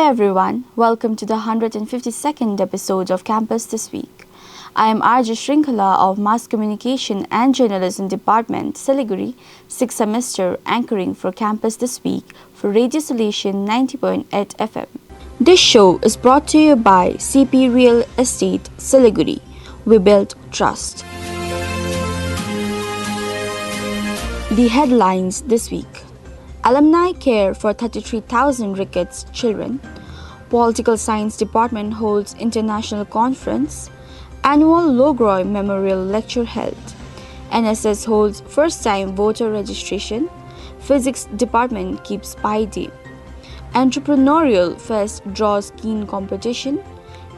everyone, welcome to the 152nd episode of Campus This Week. I am Adhishri of Mass Communication and Journalism Department, Siliguri, 6th semester, anchoring for Campus This Week for Radio Solution 90.8 FM. This show is brought to you by CP Real Estate, Siliguri. We build trust. The headlines this week. Alumni care for 33,000 rickets children. Political Science Department holds international conference. Annual Groi Memorial Lecture held. NSS holds first-time voter registration. Physics Department keeps Pi Day. Entrepreneurial Fest draws keen competition.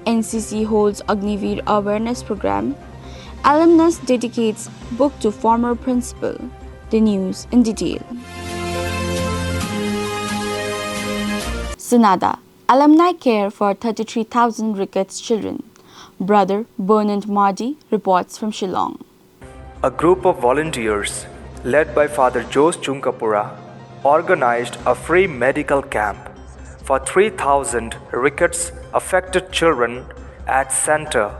NCC holds Agniveer Awareness Program. Alumnus dedicates book to former principal. The news in detail. Sonada. Alumni care for 33,000 rickets children. Brother Bernard Mardi reports from Shillong. A group of volunteers, led by Father Jose Chunkapura, organized a free medical camp for 3,000 rickets affected children at Center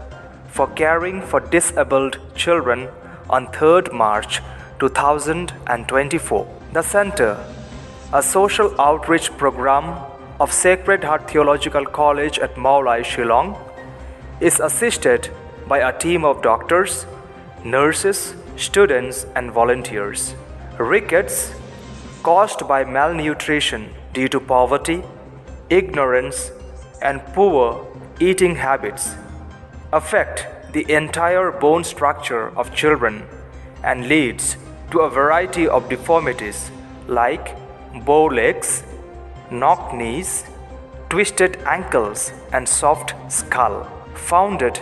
for Caring for Disabled Children on 3rd March 2024. The center, a social outreach program of Sacred Heart Theological College at Maulai, Shillong, is assisted by a team of doctors, nurses, students and volunteers. Rickets, caused by malnutrition due to poverty, ignorance and poor eating habits, affect the entire bone structure of children and leads to a variety of deformities like bow legs, knock knees, twisted ankles and soft skull. Founded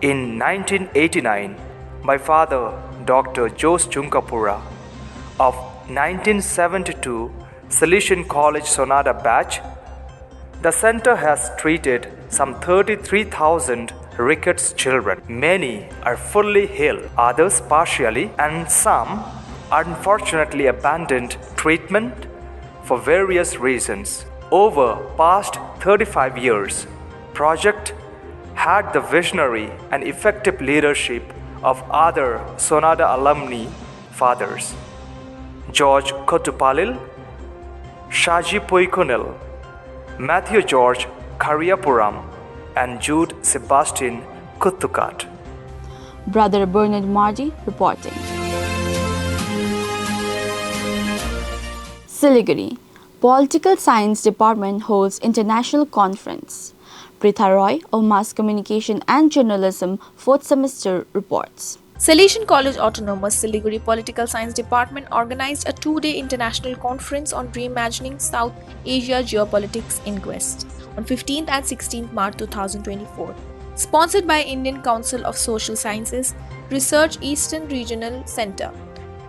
in 1989 by Father Dr. Jose Chunkapura of 1972 Salesian College Sonada batch, the center has treated some 33,000 rickets children. Many are fully healed, others partially, and some unfortunately abandoned treatment for various reasons. Over past 35 years, project had the visionary and effective leadership of other Sonada alumni fathers, George Kotupalil, Shaji Poikonil, Matthew George Kariapuram, and Jude Sebastian Kuttukat. Brother Bernard Mardi reporting. Siliguri. Political Science Department holds international conference. Pritha of Mass Communication and Journalism 4th semester reports. Salesian College Autonomous Siliguri Political Science Department organized a 2-day international conference on reimagining South Asia geopolitics in Quest on 15th and 16th March 2024. Sponsored by Indian Council of Social Sciences Research Eastern Regional Center.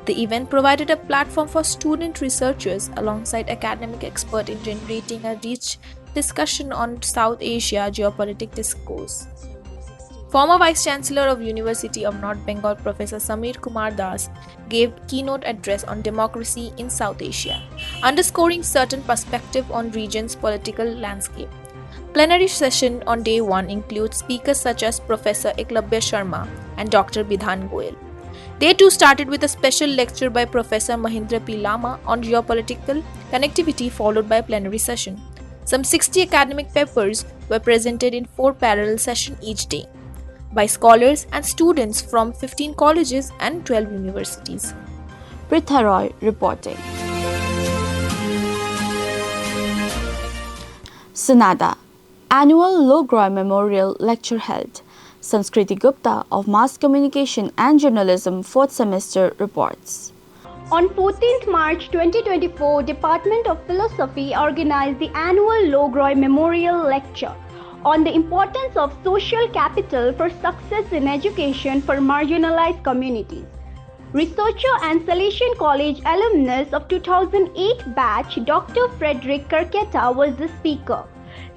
The event provided a platform for student researchers alongside academic experts in generating a rich discussion on South Asia geopolitical discourse. Former Vice Chancellor of University of North Bengal Professor Samir Kumar Das gave keynote address on democracy in South Asia, underscoring certain perspective on region's political landscape. Plenary session on day 1 includes speakers such as Professor Eklavya Sharma and Dr. Bidhan Goyal. Day 2 started with a special lecture by Professor Mahindra P. Lama on geopolitical connectivity followed by a plenary session. Some 60 academic papers were presented in 4 parallel sessions each day by scholars and students from 15 colleges and 12 universities. Pritha reporting. Sonada. Annual Groi Memorial Lecture held. Sanskriti Gupta of Mass Communication and Journalism 4th semester reports. On 14th March 2024, Department of Philosophy organized the annual Groi Memorial Lecture on the importance of social capital for success in education for marginalized communities. Researcher and Salesian College alumnus of 2008 batch Dr. Frederick Kerketa was the speaker.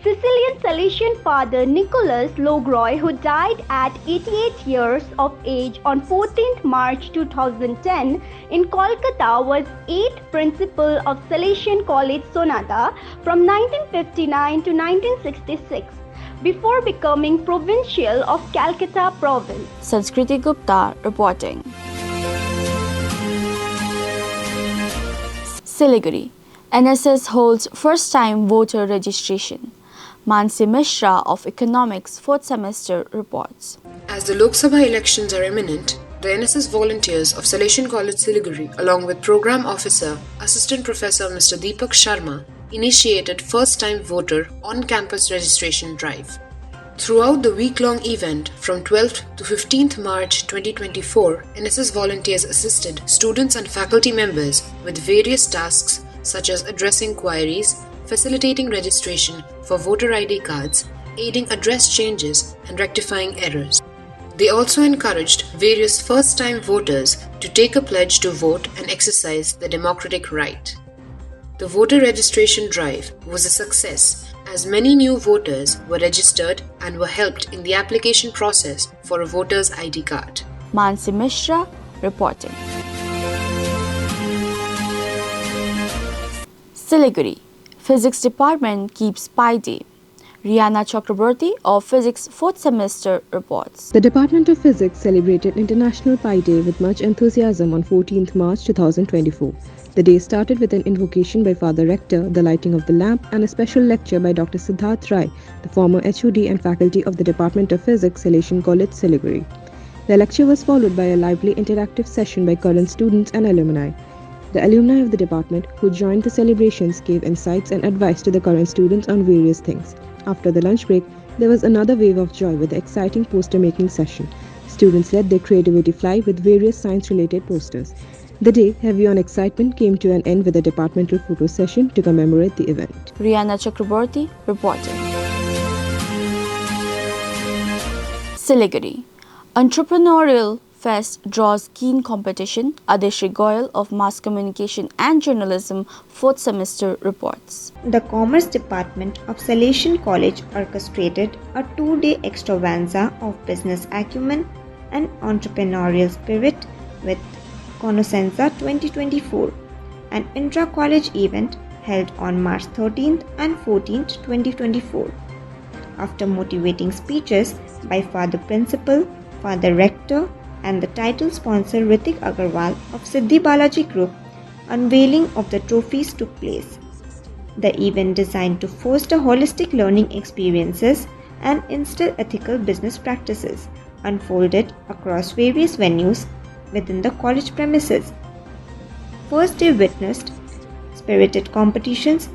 Sicilian Salesian father Nicholas Groi, who died at 88 years of age on 14th March 2010 in Kolkata, was 8th principal of Salesian College Sonada from 1959 to 1966 before becoming provincial of Calcutta province. Sanskriti Gupta reporting. Siliguri. NSS holds first-time voter registration. Manasi Mishra of Economics 4th semester reports. As the Lok Sabha elections are imminent, the NSS volunteers of Salesian College Siliguri, along with Program Officer, Assistant Professor Mr. Deepak Sharma, initiated first-time voter on-campus registration drive. Throughout the week-long event from 12th to 15th March 2024, NSS volunteers assisted students and faculty members with various tasks such as addressing queries, facilitating registration for voter ID cards, aiding address changes and rectifying errors. They also encouraged various first-time voters to take a pledge to vote and exercise their democratic right. The voter registration drive was a success as many new voters were registered and were helped in the application process for a voter's ID card. Manasi Mishra reporting. Siliguri. Physics Department keeps Pi Day. Riyana Chakrakorty of Physics 4th semester reports. The Department of Physics celebrated International Pi Day with much enthusiasm on 14th March 2024. The day started with an invocation by Father Rector, the lighting of the lamp, and a special lecture by Dr. Siddharth Rai, the former HOD and faculty of the Department of Physics, Salesian College, Siliguri. The lecture was followed by a lively interactive session by current students and alumni. The alumni of the department who joined the celebrations gave insights and advice to the current students on various things. After the lunch break, there was another wave of joy with the exciting poster-making session. Students let their creativity fly with various science-related posters. The day, heavy on excitement, came to an end with a departmental photo session to commemorate the event. Riyana Chakrakorty reporting. Siliguri. Entrepreneurial Fest Draws Keen Competition. Adhishri Goyal of Mass Communication and Journalism 4th semester reports. The Commerce Department of Salesian College orchestrated a 2-day extravaganza of business acumen and entrepreneurial spirit with Conoscenza 2024, an intra-college event held on March 13th and 14th, 2024. After motivating speeches by Father Principal, Father Rector, and the title sponsor Ritik Agarwal of Siddhi Balaji Group, unveiling of the trophies took place. The event, designed to foster holistic learning experiences and instill ethical business practices, unfolded across various venues within the college premises. First day witnessed spirited competitions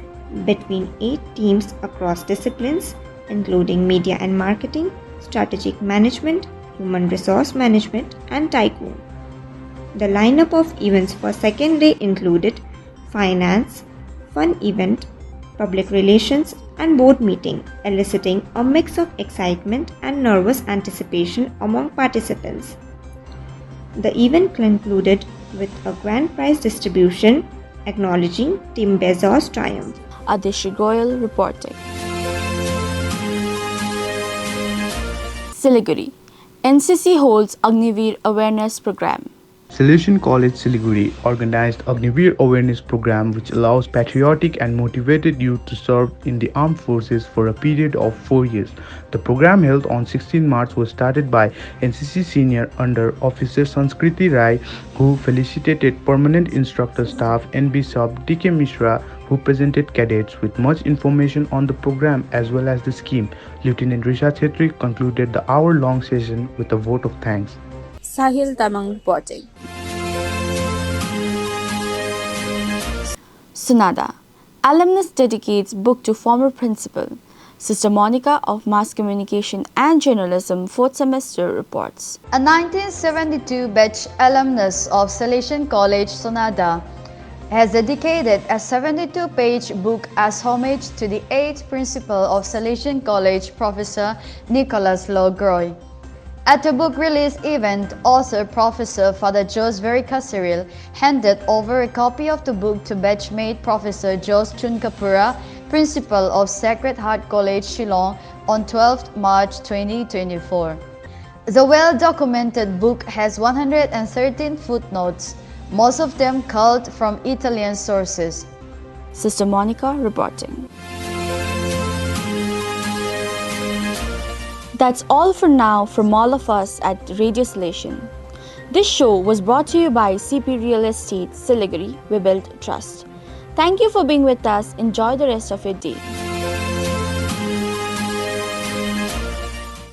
between 8 teams across disciplines, including media and marketing, strategic management, human resource management, and tycoon. The lineup of events for second day included finance, fun event, public relations, and board meeting, eliciting a mix of excitement and nervous anticipation among participants. The event concluded with a grand prize distribution acknowledging Team Bezos' triumph. Adhishri Goyal reporting. Siliguri. NCC holds Agniveer Awareness Program. Salesian College Siliguri organized Agniveer Awareness Program, which allows patriotic and motivated youth to serve in the armed forces for a period of 4 years. The program, held on 16 March, was started by NCC Senior Under Officer Sanskriti Rai, who felicitated permanent instructor staff NB Sub DK Mishra, who presented cadets with much information on the program as well as the scheme. Lieutenant Risha Chetri concluded the hour-long session with a vote of thanks. Sahil Tamang reporting. Sonada. Alumnus dedicates book to former principal. Sister Monica of Mass Communication and Journalism 4th semester reports. A 1972 batch alumnus of Salesian College Sonada has dedicated a 72-page book as homage to the 8th principal of Salesian College, Professor Nicholas Groi. At the book release event, author Professor Father Jos Verica Cyril handed over a copy of the book to batchmate Professor Jos Chunkapura Principal of Sacred Heart College, Shillong, on 12 March 2024. The well-documented book has 113 footnotes, most of them culled from Italian sources. Sister Monica reporting. That's all for now from all of us at Radio Salesian. This show was brought to you by CP Real Estate Siliguri We Build Trust. Thank you for being with us. Enjoy the rest of your day.